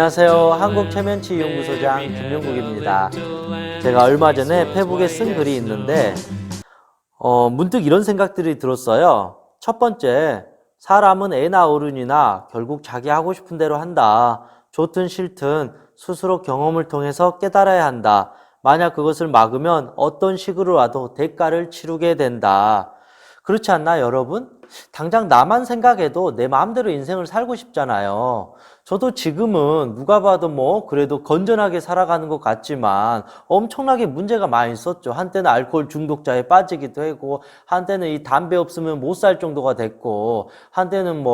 안녕하세요. 한국최면치유연구소장 김명국입니다. 제가 얼마 전에 페북에 쓴 글이 있는데 문득 이런 생각들이 들었어요. 첫 번째, 사람은 애나 어른이나 결국 자기 하고 싶은 대로 한다. 좋든 싫든 스스로 경험을 통해서 깨달아야 한다. 만약 그것을 막으면 어떤 식으로라도 대가를 치르게 된다. 그렇지 않나, 여러분? 당장 나만 생각해도 내 마음대로 인생을 살고 싶잖아요. 저도 지금은 누가 봐도 그래도 건전하게 살아가는 것 같지만 엄청나게 문제가 많이 있었죠. 한때는 알코올 중독자에 빠지기도 하고, 한때는 이 담배 없으면 못 살 정도가 됐고, 한때는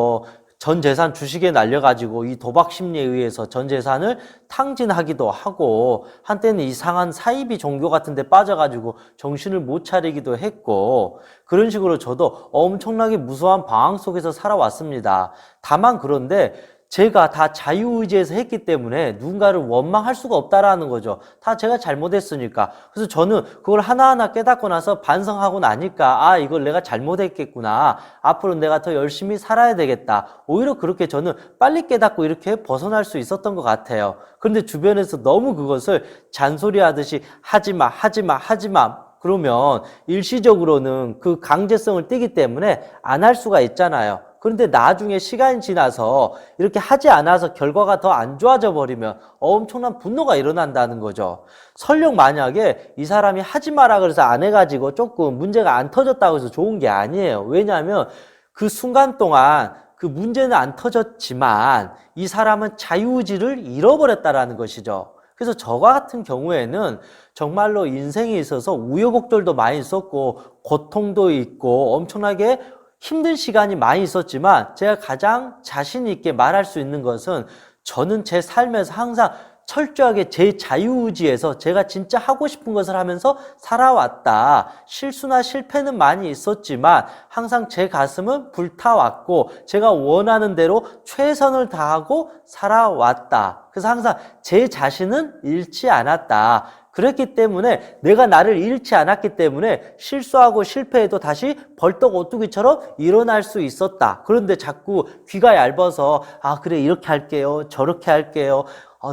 전 재산 주식에 날려가지고 이 도박 심리에 의해서 전 재산을 탕진하기도 하고, 한때는 이상한 사이비 종교 같은 데 빠져가지고 정신을 못 차리기도 했고, 그런 식으로 저도 엄청나게 무수한 방황 속에서 살아왔습니다. 다만 그런데 제가 다 자유의지에서 했기 때문에 누군가를 원망할 수가 없다라는 거죠. 다 제가 잘못했으니까. 그래서 저는 그걸 하나하나 깨닫고 나서 반성하고 나니까 이걸 내가 잘못했겠구나. 앞으로 내가 더 열심히 살아야 되겠다. 오히려 그렇게 저는 빨리 깨닫고 이렇게 벗어날 수 있었던 것 같아요. 그런데 주변에서 너무 그것을 잔소리하듯이 하지마, 하지마, 하지마. 그러면 일시적으로는 그 강제성을 띠기 때문에 안 할 수가 있잖아요. 그런데 나중에 시간이 지나서 이렇게 하지 않아서 결과가 더 안 좋아져 버리면 엄청난 분노가 일어난다는 거죠. 설령 만약에 이 사람이 하지 마라 그래서 안 해가지고 조금 문제가 안 터졌다고 해서 좋은 게 아니에요. 왜냐하면 그 순간 동안 그 문제는 안 터졌지만 이 사람은 자유의지를 잃어버렸다라는 것이죠. 그래서 저 같은 경우에는 정말로 인생에 있어서 우여곡절도 많이 있었고 고통도 있고 엄청나게 힘든 시간이 많이 있었지만 제가 가장 자신 있게 말할 수 있는 것은 저는 제 삶에서 항상 철저하게 제 자유의지에서 제가 진짜 하고 싶은 것을 하면서 살아왔다. 실수나 실패는 많이 있었지만 항상 제 가슴은 불타왔고 제가 원하는 대로 최선을 다하고 살아왔다. 그래서 항상 제 자신은 잃지 않았다. 그랬기 때문에 내가 나를 잃지 않았기 때문에 실수하고 실패해도 다시 벌떡 오뚜기처럼 일어날 수 있었다. 그런데 자꾸 귀가 얇아서 그래 이렇게 할게요. 저렇게 할게요.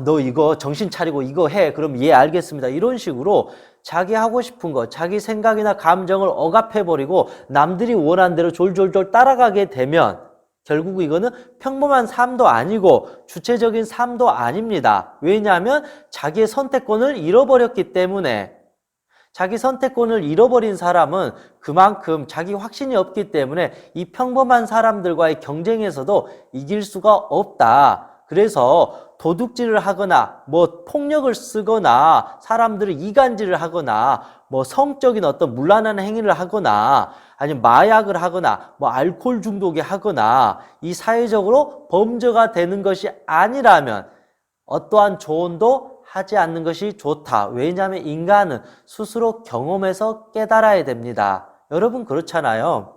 너 이거 정신 차리고 이거 해. 그럼 예 알겠습니다. 이런 식으로 자기 하고 싶은 거, 자기 생각이나 감정을 억압해버리고 남들이 원하는 대로 졸졸졸 따라가게 되면 결국 이거는 평범한 삶도 아니고 주체적인 삶도 아닙니다. 왜냐하면 자기의 선택권을 잃어버렸기 때문에. 자기 선택권을 잃어버린 사람은 그만큼 자기 확신이 없기 때문에 이 평범한 사람들과의 경쟁에서도 이길 수가 없다. 그래서 도둑질을 하거나 폭력을 쓰거나 사람들을 이간질을 하거나 성적인 어떤 문란한 행위를 하거나 아니면 마약을 하거나 알코올 중독에 하거나 이 사회적으로 범죄가 되는 것이 아니라면 어떠한 조언도 하지 않는 것이 좋다. 왜냐하면 인간은 스스로 경험해서 깨달아야 됩니다. 여러분 그렇잖아요.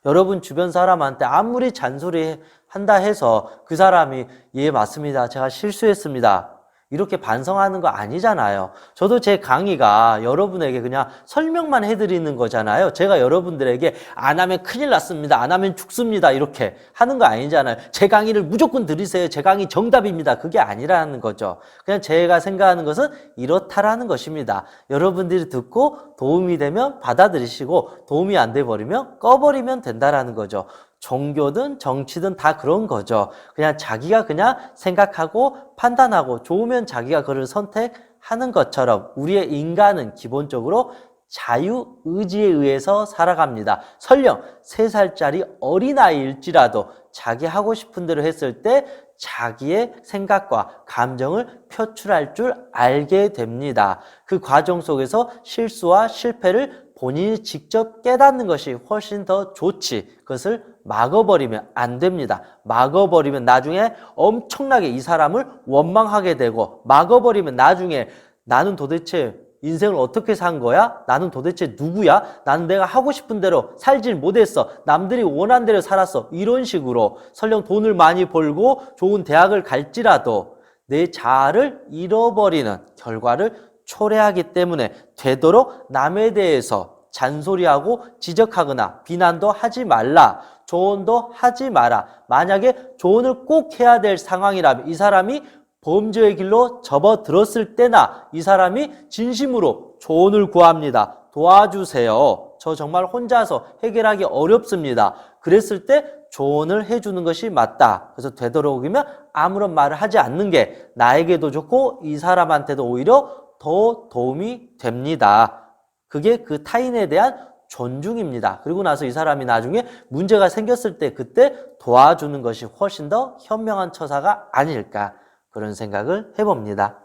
여러분 주변 사람한테 아무리 잔소리 한다 해서 그 사람이 예 맞습니다. 제가 실수했습니다. 이렇게 반성하는 거 아니잖아요. 저도 제 강의가 여러분에게 그냥 설명만 해드리는 거잖아요. 제가 여러분들에게 안 하면 큰일 났습니다. 안 하면 죽습니다. 이렇게 하는 거 아니잖아요. 제 강의를 무조건 들으세요. 제 강의 정답입니다. 그게 아니라는 거죠. 그냥 제가 생각하는 것은 이렇다라는 것입니다. 여러분들이 듣고 도움이 되면 받아들이시고 도움이 안 돼버리면 꺼버리면 된다라는 거죠. 종교든 정치든 다 그런 거죠. 그냥 자기가 그냥 생각하고 판단하고 좋으면 자기가 그를 선택하는 것처럼 우리의 인간은 기본적으로 자유의지에 의해서 살아갑니다. 설령 3살짜리 어린아이일지라도 자기 하고 싶은 대로 했을 때 자기의 생각과 감정을 표출할 줄 알게 됩니다. 그 과정 속에서 실수와 실패를 본인이 직접 깨닫는 것이 훨씬 더 좋지. 그것을 막아버리면 안 됩니다. 막아버리면 나중에 엄청나게 이 사람을 원망하게 되고 막아버리면 나중에 나는 도대체 인생을 어떻게 산 거야? 나는 도대체 누구야? 나는 내가 하고 싶은 대로 살질 못했어. 남들이 원하는 대로 살았어. 이런 식으로 설령 돈을 많이 벌고 좋은 대학을 갈지라도 내 자아를 잃어버리는 결과를 초래하기 때문에 되도록 남에 대해서 잔소리하고 지적하거나 비난도 하지 말라. 조언도 하지 마라. 만약에 조언을 꼭 해야 될 상황이라면 이 사람이 범죄의 길로 접어들었을 때나 이 사람이 진심으로 조언을 구합니다. 도와주세요. 저 정말 혼자서 해결하기 어렵습니다. 그랬을 때 조언을 해주는 것이 맞다. 그래서 되도록이면 아무런 말을 하지 않는 게 나에게도 좋고 이 사람한테도 오히려 더 도움이 됩니다. 그게 그 타인에 대한 존중입니다. 그리고 나서 이 사람이 나중에 문제가 생겼을 때 그때 도와주는 것이 훨씬 더 현명한 처사가 아닐까 그런 생각을 해봅니다.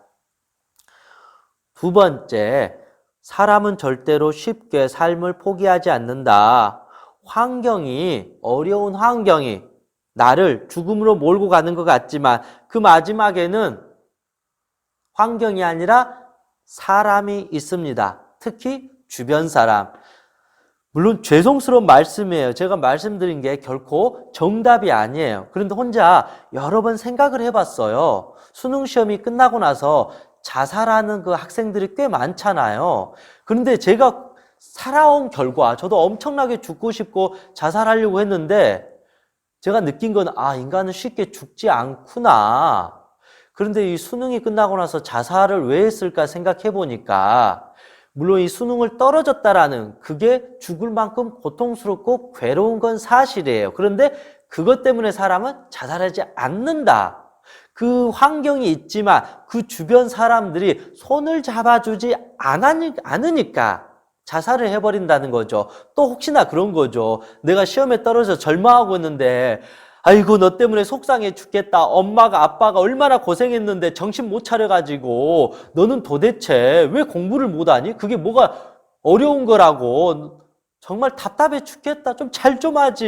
두 번째, 사람은 절대로 쉽게 삶을 포기하지 않는다. 어려운 환경이 나를 죽음으로 몰고 가는 것 같지만 그 마지막에는 환경이 아니라 사람이 있습니다. 특히 주변 사람. 물론 죄송스러운 말씀이에요. 제가 말씀드린 게 결코 정답이 아니에요. 그런데 혼자 여러 번 생각을 해봤어요. 수능 시험이 끝나고 나서 자살하는 그 학생들이 꽤 많잖아요. 그런데 제가 살아온 결과 저도 엄청나게 죽고 싶고 자살하려고 했는데 제가 느낀 건 인간은 쉽게 죽지 않구나. 그런데 이 수능이 끝나고 나서 자살을 왜 했을까 생각해 보니까 물론 이 수능을 떨어졌다라는 그게 죽을 만큼 고통스럽고 괴로운 건 사실이에요. 그런데 그것 때문에 사람은 자살하지 않는다. 그 환경이 있지만 그 주변 사람들이 손을 잡아주지 않으니까 자살을 해버린다는 거죠. 또 혹시나 그런 거죠. 내가 시험에 떨어져 절망하고 있는데 아이고 너 때문에 속상해 죽겠다. 엄마가 아빠가 얼마나 고생했는데 정신 못 차려가지고 너는 도대체 왜 공부를 못하니? 그게 뭐가 어려운 거라고. 정말 답답해 죽겠다. 좀 잘 좀 하지.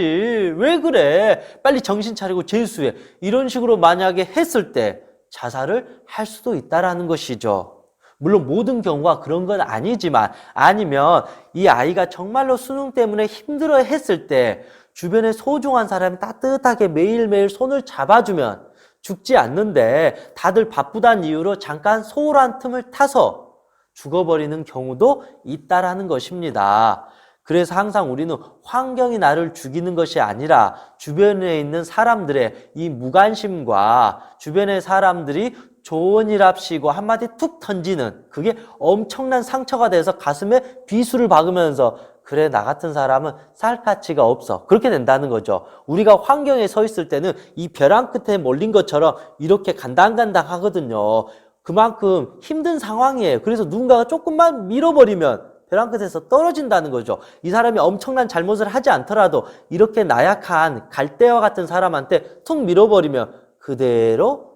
왜 그래? 빨리 정신 차리고 재수해. 이런 식으로 만약에 했을 때 자살을 할 수도 있다라는 것이죠. 물론 모든 경우가 그런 건 아니지만 아니면 이 아이가 정말로 수능 때문에 힘들어 했을 때 주변에 소중한 사람이 따뜻하게 매일매일 손을 잡아주면 죽지 않는데 다들 바쁘다는 이유로 잠깐 소홀한 틈을 타서 죽어버리는 경우도 있다라는 것입니다. 그래서 항상 우리는 환경이 나를 죽이는 것이 아니라 주변에 있는 사람들의 이 무관심과 주변의 사람들이 조언이랍시고 한마디 툭 던지는 그게 엄청난 상처가 돼서 가슴에 비수를 박으면서 그래 나 같은 사람은 살 가치가 없어. 그렇게 된다는 거죠. 우리가 환경에 서 있을 때는 이 벼랑 끝에 몰린 것처럼 이렇게 간당간당 하거든요. 그만큼 힘든 상황이에요. 그래서 누군가가 조금만 밀어버리면 벼랑 끝에서 떨어진다는 거죠. 이 사람이 엄청난 잘못을 하지 않더라도 이렇게 나약한 갈대와 같은 사람한테 툭 밀어버리면 그대로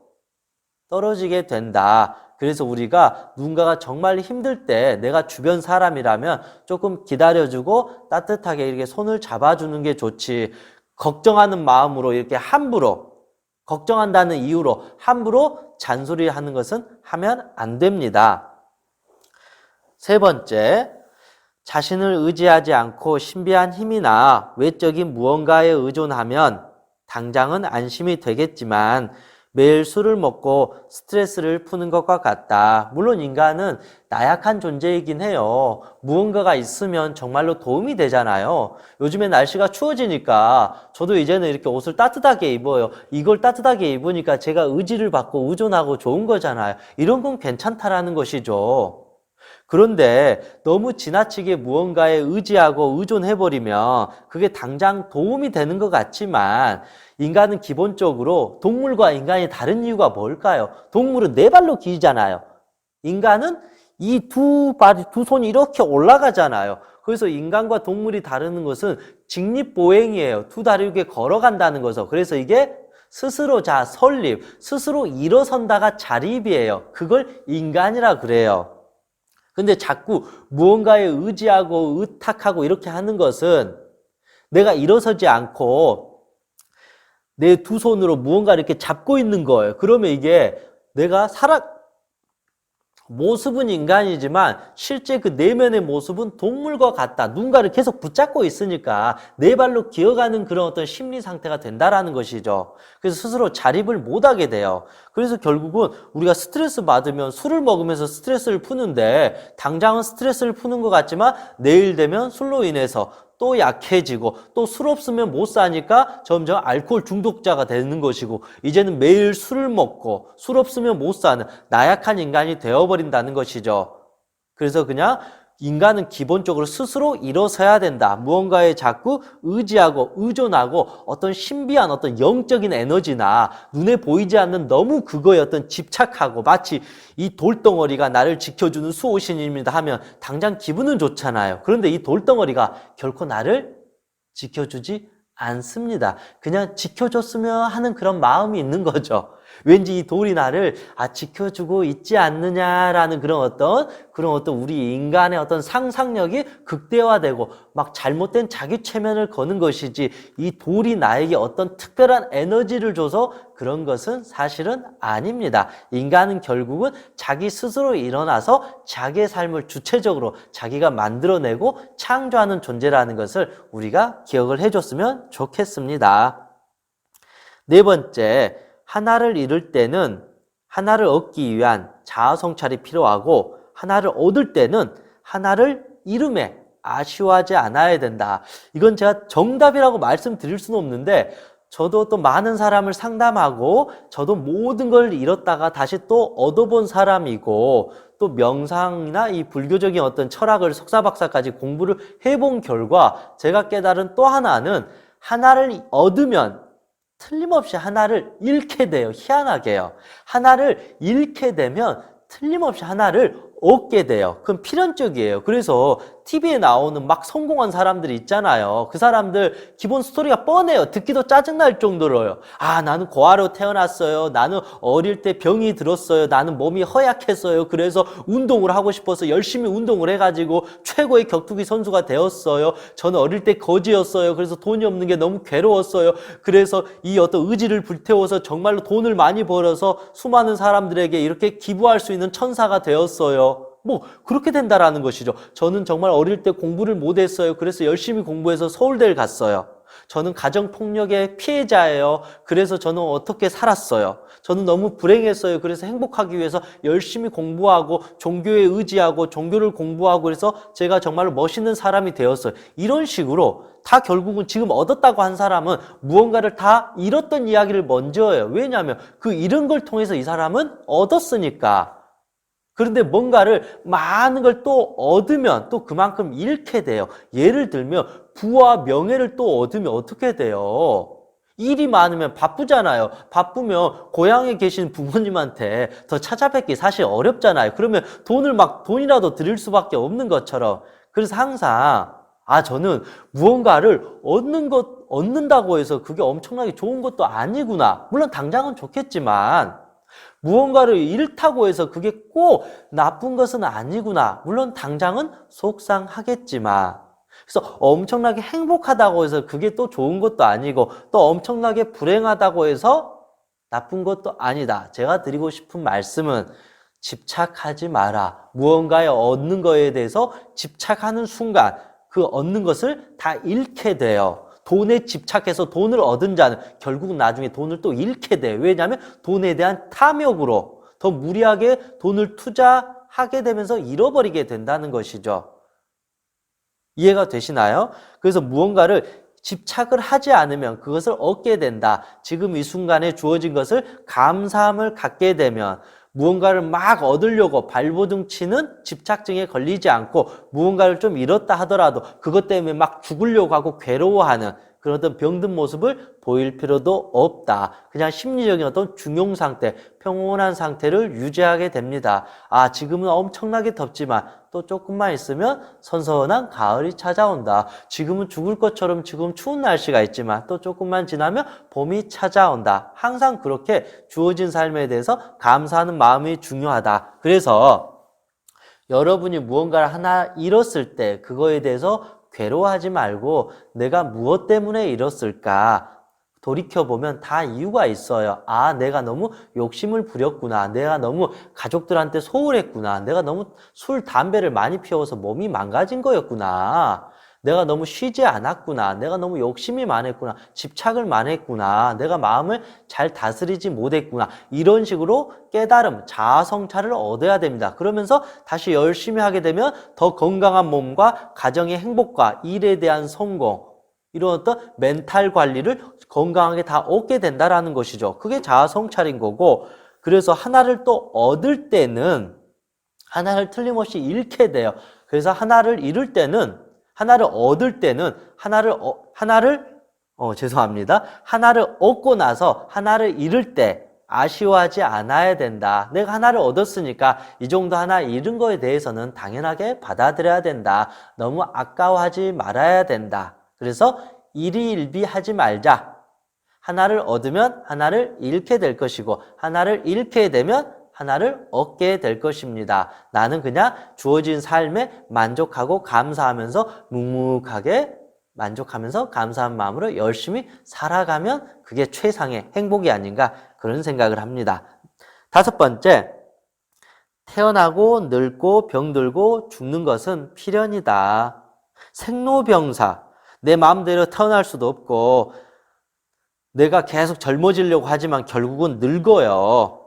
떨어지게 된다. 그래서 우리가 누군가가 정말 힘들 때 내가 주변 사람이라면 조금 기다려주고 따뜻하게 이렇게 손을 잡아주는 게 좋지. 걱정하는 마음으로 이렇게 함부로 걱정한다는 이유로 함부로 잔소리하는 것은 하면 안 됩니다. 세 번째, 자신을 의지하지 않고 신비한 힘이나 외적인 무언가에 의존하면 당장은 안심이 되겠지만 매일 술을 먹고 스트레스를 푸는 것과 같다. 물론 인간은 나약한 존재이긴 해요. 무언가가 있으면 정말로 도움이 되잖아요. 요즘에 날씨가 추워지니까 저도 이제는 이렇게 옷을 따뜻하게 입어요. 이걸 따뜻하게 입으니까 제가 의지를 받고 의존하고 좋은 거잖아요. 이런 건 괜찮다라는 것이죠. 그런데 너무 지나치게 무언가에 의지하고 의존해버리면 그게 당장 도움이 되는 것 같지만 인간은 기본적으로 동물과 인간이 다른 이유가 뭘까요? 동물은 네 발로 기잖아요. 인간은 이 두 손이 이렇게 올라가잖아요. 그래서 인간과 동물이 다른 것은 직립보행이에요. 두 다리 위에 걸어간다는 거죠. 그래서 이게 스스로 설립, 스스로 일어선다가 자립이에요. 그걸 인간이라 그래요. 근데 자꾸 무언가에 의지하고 의탁하고 이렇게 하는 것은 내가 일어서지 않고 내 두 손으로 무언가 이렇게 잡고 있는 거예요. 그러면 이게 내가 모습은 인간이지만 실제 그 내면의 모습은 동물과 같다. 누군가를 계속 붙잡고 있으니까 네 발로 기어가는 그런 어떤 심리 상태가 된다라는 것이죠. 그래서 스스로 자립을 못하게 돼요. 그래서 결국은 우리가 스트레스 받으면 술을 먹으면서 스트레스를 푸는데 당장은 스트레스를 푸는 것 같지만 내일 되면 술로 인해서 또 약해지고 또 술 없으면 못 사니까 점점 알코올 중독자가 되는 것이고 이제는 매일 술을 먹고 술 없으면 못 사는 나약한 인간이 되어버린다는 것이죠. 그래서 그냥 인간은 기본적으로 스스로 일어서야 된다. 무언가에 자꾸 의지하고 의존하고 어떤 신비한 어떤 영적인 에너지나 눈에 보이지 않는 너무 그거에 어떤 집착하고 마치 이 돌덩어리가 나를 지켜주는 수호신입니다 하면 당장 기분은 좋잖아요. 그런데 이 돌덩어리가 결코 나를 지켜주지 않습니다. 그냥 지켜줬으면 하는 그런 마음이 있는 거죠. 왠지 이 돌이 나를 지켜주고 있지 않느냐라는 그런 어떤 우리 인간의 어떤 상상력이 극대화되고 막 잘못된 자기 최면을 거는 것이지 이 돌이 나에게 어떤 특별한 에너지를 줘서 그런 것은 사실은 아닙니다. 인간은 결국은 자기 스스로 일어나서 자기의 삶을 주체적으로 자기가 만들어내고 창조하는 존재라는 것을 우리가 기억을 해줬으면 좋겠습니다. 네 번째, 하나를 잃을 때는 하나를 얻기 위한 자아 성찰이 필요하고 하나를 얻을 때는 하나를 잃음에 아쉬워하지 않아야 된다. 이건 제가 정답이라고 말씀드릴 수는 없는데 저도 또 많은 사람을 상담하고 저도 모든 걸 잃었다가 다시 또 얻어본 사람이고 또 명상이나 이 불교적인 어떤 철학을 석사박사까지 공부를 해본 결과 제가 깨달은 또 하나는 하나를 얻으면 틀림없이 하나를 잃게 돼요. 희한하게요. 하나를 잃게 되면 틀림없이 하나를 얻게 돼요. 그럼 필연적이에요. 그래서 TV에 나오는 막 성공한 사람들이 있잖아요. 그 사람들 기본 스토리가 뻔해요. 듣기도 짜증날 정도로요. 나는 고아로 태어났어요. 나는 어릴 때 병이 들었어요. 나는 몸이 허약했어요. 그래서 운동을 하고 싶어서 열심히 운동을 해가지고 최고의 격투기 선수가 되었어요. 저는 어릴 때 거지였어요. 그래서 돈이 없는 게 너무 괴로웠어요. 그래서 이 어떤 의지를 불태워서 정말로 돈을 많이 벌어서 수많은 사람들에게 이렇게 기부할 수 있는 천사가 되었어요. 그렇게 된다라는 것이죠. 저는 정말 어릴 때 공부를 못했어요. 그래서 열심히 공부해서 서울대를 갔어요. 저는 가정폭력의 피해자예요. 그래서 저는 어떻게 살았어요. 저는 너무 불행했어요. 그래서 행복하기 위해서 열심히 공부하고 종교에 의지하고 종교를 공부하고 그래서 제가 정말로 멋있는 사람이 되었어요. 이런 식으로 다 결국은 지금 얻었다고 한 사람은 무언가를 다 잃었던 이야기를 먼저 해요. 왜냐하면 그 잃은 걸 통해서 이 사람은 얻었으니까. 그런데 뭔가를 많은 걸 또 얻으면 또 그만큼 잃게 돼요. 예를 들면 부와 명예를 또 얻으면 어떻게 돼요? 일이 많으면 바쁘잖아요. 바쁘면 고향에 계신 부모님한테 더 찾아뵙기 사실 어렵잖아요. 그러면 돈이라도 드릴 수밖에 없는 것처럼. 그래서 항상 저는 무언가를 얻는다고 해서 그게 엄청나게 좋은 것도 아니구나. 물론 당장은 좋겠지만 무언가를 잃다고 해서 그게 꼭 나쁜 것은 아니구나. 물론 당장은 속상하겠지만 그래서 엄청나게 행복하다고 해서 그게 또 좋은 것도 아니고 또 엄청나게 불행하다고 해서 나쁜 것도 아니다. 제가 드리고 싶은 말씀은 집착하지 마라. 무언가에 얻는 거에 대해서 집착하는 순간 그 얻는 것을 다 잃게 돼요. 돈에 집착해서 돈을 얻은 자는 결국 나중에 돈을 또 잃게 돼요. 왜냐하면 돈에 대한 탐욕으로 더 무리하게 돈을 투자하게 되면서 잃어버리게 된다는 것이죠. 이해가 되시나요? 그래서 무언가를 집착을 하지 않으면 그것을 얻게 된다. 지금 이 순간에 주어진 것을 감사함을 갖게 되면 무언가를 막 얻으려고 발버둥 치는 집착증에 걸리지 않고 무언가를 좀 잃었다 하더라도 그것 때문에 막 죽으려고 하고 괴로워하는 그런 어떤 병든 모습을 보일 필요도 없다. 그냥 심리적인 어떤 중용 상태, 평온한 상태를 유지하게 됩니다. 지금은 엄청나게 덥지만 또 조금만 있으면 선선한 가을이 찾아온다. 지금은 죽을 것처럼 지금 추운 날씨가 있지만 또 조금만 지나면 봄이 찾아온다. 항상 그렇게 주어진 삶에 대해서 감사하는 마음이 중요하다. 그래서 여러분이 무언가를 하나 잃었을 때 그거에 대해서 괴로워하지 말고 내가 무엇 때문에 잃었을까? 돌이켜보면 다 이유가 있어요. 내가 너무 욕심을 부렸구나. 내가 너무 가족들한테 소홀했구나. 내가 너무 술, 담배를 많이 피워서 몸이 망가진 거였구나. 내가 너무 쉬지 않았구나. 내가 너무 욕심이 많았구나. 집착을 많이 했구나. 내가 마음을 잘 다스리지 못했구나. 이런 식으로 깨달음, 자아 성찰을 얻어야 됩니다. 그러면서 다시 열심히 하게 되면 더 건강한 몸과 가정의 행복과 일에 대한 성공, 이런 어떤 멘탈 관리를 건강하게 다 얻게 된다라는 것이죠. 그게 자아 성찰인 거고, 그래서 하나를 또 얻을 때는 하나를 틀림없이 잃게 돼요. 그래서 하나를 잃을 때는, 하나를 얻을 때는 하나를 얻고 나서 하나를 잃을 때 아쉬워하지 않아야 된다. 내가 하나를 얻었으니까 이 정도 하나 잃은 거에 대해서는 당연하게 받아들여야 된다. 너무 아까워하지 말아야 된다. 그래서 일희일비하지 말자. 하나를 얻으면 하나를 잃게 될 것이고, 하나를 잃게 되면 하나를 얻게 될 것입니다. 나는 그냥 주어진 삶에 만족하고 감사하면서 묵묵하게 만족하면서 감사한 마음으로 열심히 살아가면 그게 최상의 행복이 아닌가, 그런 생각을 합니다. 5번째, 태어나고 늙고 병들고 죽는 것은 필연이다. 생로병사, 내 마음대로 태어날 수도 없고 내가 계속 젊어지려고 하지만 결국은 늙어요.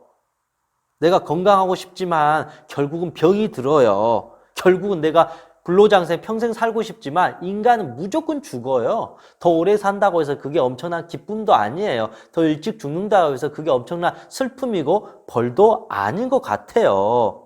내가 건강하고 싶지만 결국은 병이 들어요. 결국은 내가 불로장생 평생 살고 싶지만 인간은 무조건 죽어요. 더 오래 산다고 해서 그게 엄청난 기쁨도 아니에요. 더 일찍 죽는다고 해서 그게 엄청난 슬픔이고 벌도 아닌 것 같아요.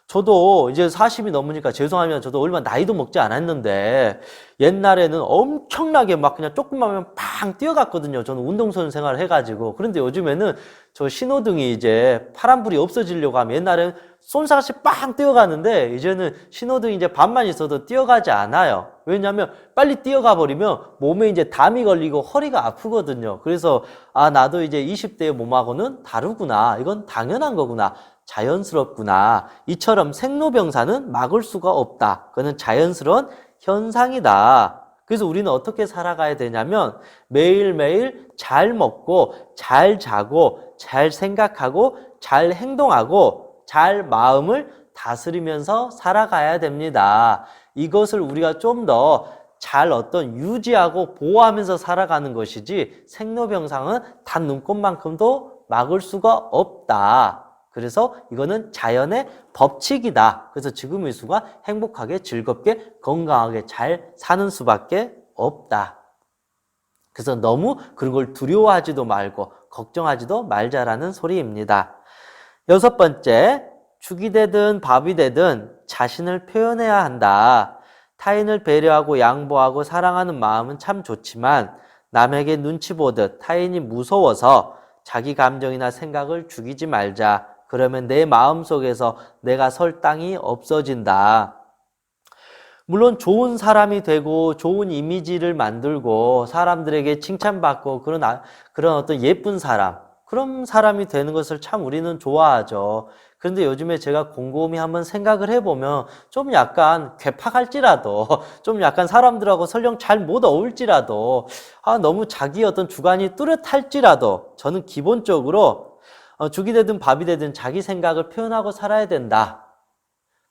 저도 이제 40이 넘으니까 죄송하면 저도 얼마 나이도 먹지 않았는데 옛날에는 엄청나게 막 그냥 조금만 하면 팡 뛰어갔거든요. 저는 운동선수 생활을 해가지고. 그런데 요즘에는 저 신호등이 이제 파란불이 없어지려고 하면 옛날에는 쏜사같이 빵 뛰어가는데 이제는 신호등이 이제 반만 있어도 뛰어가지 않아요. 왜냐하면 빨리 뛰어가 버리면 몸에 이제 담이 걸리고 허리가 아프거든요. 그래서 아, 나도 이제 20대의 몸하고는 다르구나. 이건 당연한 거구나. 자연스럽구나. 이처럼 생로병사는 막을 수가 없다. 그거는 자연스러운 현상이다. 그래서 우리는 어떻게 살아가야 되냐면 매일매일 잘 먹고 잘 자고 잘 생각하고 잘 행동하고 잘 마음을 다스리면서 살아가야 됩니다. 이것을 우리가 좀 더 잘 유지하고 보호하면서 살아가는 것이지 생로병사는 단 눈꽃만큼도 막을 수가 없다. 그래서 이거는 자연의 법칙이다. 그래서 지금 이 순간 행복하게 즐겁게 건강하게 잘 사는 수밖에 없다. 그래서 너무 그런 걸 두려워하지도 말고 걱정하지도 말자라는 소리입니다. 6번째, 죽이 되든 밥이 되든 자신을 표현해야 한다. 타인을 배려하고 양보하고 사랑하는 마음은 참 좋지만 남에게 눈치 보듯 타인이 무서워서 자기 감정이나 생각을 죽이지 말자. 그러면 내 마음속에서 내가 설 땅이 없어진다. 물론 좋은 사람이 되고 좋은 이미지를 만들고 사람들에게 칭찬받고 그런 어떤 예쁜 사람, 그런 사람이 되는 것을 참 우리는 좋아하죠. 그런데 요즘에 제가 곰곰이 한번 생각을 해보면 좀 약간 괴팍할지라도 좀 약간 사람들하고 설령 잘 못 어울지라도 너무 자기 어떤 주관이 뚜렷할지라도 저는 기본적으로 죽이 되든 밥이 되든 자기 생각을 표현하고 살아야 된다.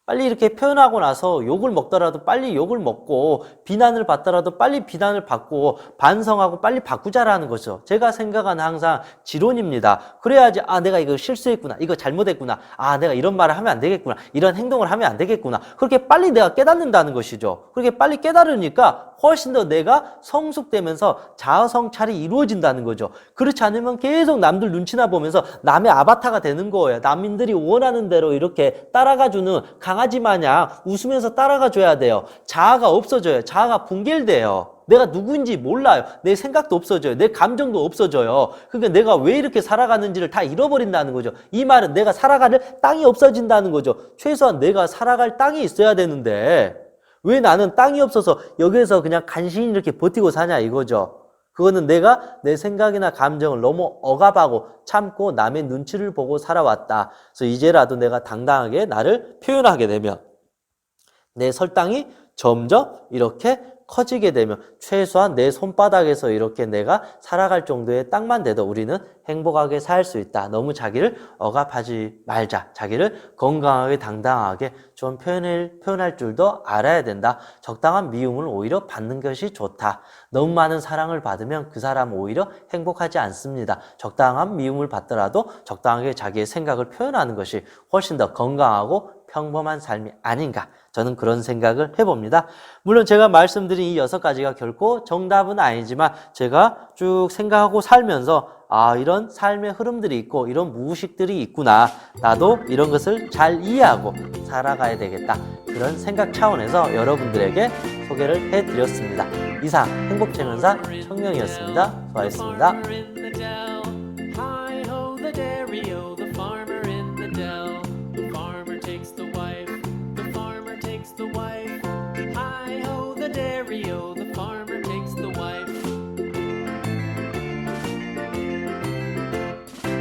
빨리 이렇게 표현하고 나서 욕을 먹더라도 빨리 욕을 먹고 비난을 받더라도 빨리 비난을 받고 반성하고 빨리 바꾸자라는 거죠. 제가 생각하는 항상 지론입니다. 그래야지 내가 이거 실수했구나. 이거 잘못했구나. 내가 이런 말을 하면 안 되겠구나. 이런 행동을 하면 안 되겠구나. 그렇게 빨리 내가 깨닫는다는 것이죠. 그렇게 빨리 깨달으니까 훨씬 더 내가 성숙되면서 자아성찰이 이루어진다는 거죠. 그렇지 않으면 계속 남들 눈치나 보면서 남의 아바타가 되는 거예요. 남인들이 원하는 대로 이렇게 따라가주는 강아지 마냥 웃으면서 따라가줘야 돼요. 자아가 없어져요. 자아가 붕괴돼요. 내가 누구인지 몰라요. 내 생각도 없어져요. 내 감정도 없어져요. 그러니까 내가 왜 이렇게 살아가는지를 다 잃어버린다는 거죠. 이 말은 내가 살아갈 땅이 없어진다는 거죠. 최소한 내가 살아갈 땅이 있어야 되는데 왜 나는 땅이 없어서 여기에서 그냥 간신히 이렇게 버티고 사냐 이거죠. 그거는 내가 내 생각이나 감정을 너무 억압하고 참고 남의 눈치를 보고 살아왔다. 그래서 이제라도 내가 당당하게 나를 표현하게 되면 내 설당이 점점 이렇게 커지게 되면 최소한 내 손바닥에서 이렇게 내가 살아갈 정도의 땅만 돼도 우리는 행복하게 살 수 있다. 너무 자기를 억압하지 말자. 자기를 건강하게 당당하게 좀 표현할 줄도 알아야 된다. 적당한 미움을 오히려 받는 것이 좋다. 너무 많은 사랑을 받으면 그 사람 오히려 행복하지 않습니다. 적당한 미움을 받더라도 적당하게 자기의 생각을 표현하는 것이 훨씬 더 건강하고 평범한 삶이 아닌가. 저는 그런 생각을 해봅니다. 물론 제가 말씀드린 이 6가지가 결코 정답은 아니지만 제가 쭉 생각하고 살면서 이런 삶의 흐름들이 있고 이런 무의식들이 있구나. 나도 이런 것을 잘 이해하고 살아가야 되겠다. 그런 생각 차원에서 여러분들에게 소개를 해드렸습니다. 이상 행복체면사 청룡이었습니다. 수고하셨습니다.